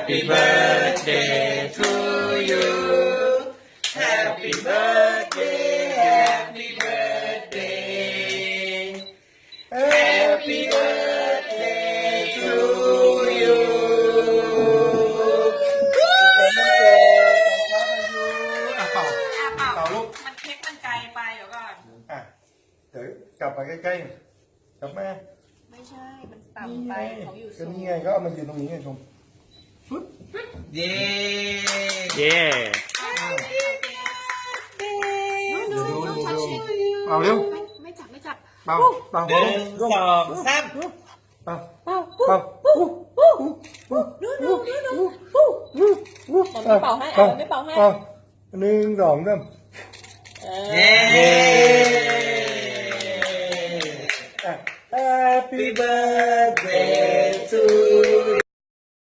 Happy birthday to you Happy birthday Happy birthday Happy birthday to you เป่า เปล่า เป่าลูก มันเค้กมันไกลไปเดี๋ยวก่อน อ่ะเดี๋ยวกลับมาใกล้ๆกลับมา ไม่ใช่ มันต่ำไปเขาอยู่ ก็ สูง นี่ไงก็เอามายืนตรงนี้ไงชม เย้ เย้ ดูเอาเร็ว ไม่จับไม่จับ เป่าเป่า หนึ่งสองสาม เป่าเป่า ผมไม่เป่าให้เอาไม่เป่าให้ หนึ่งสองสาม เย้ Happy birthday to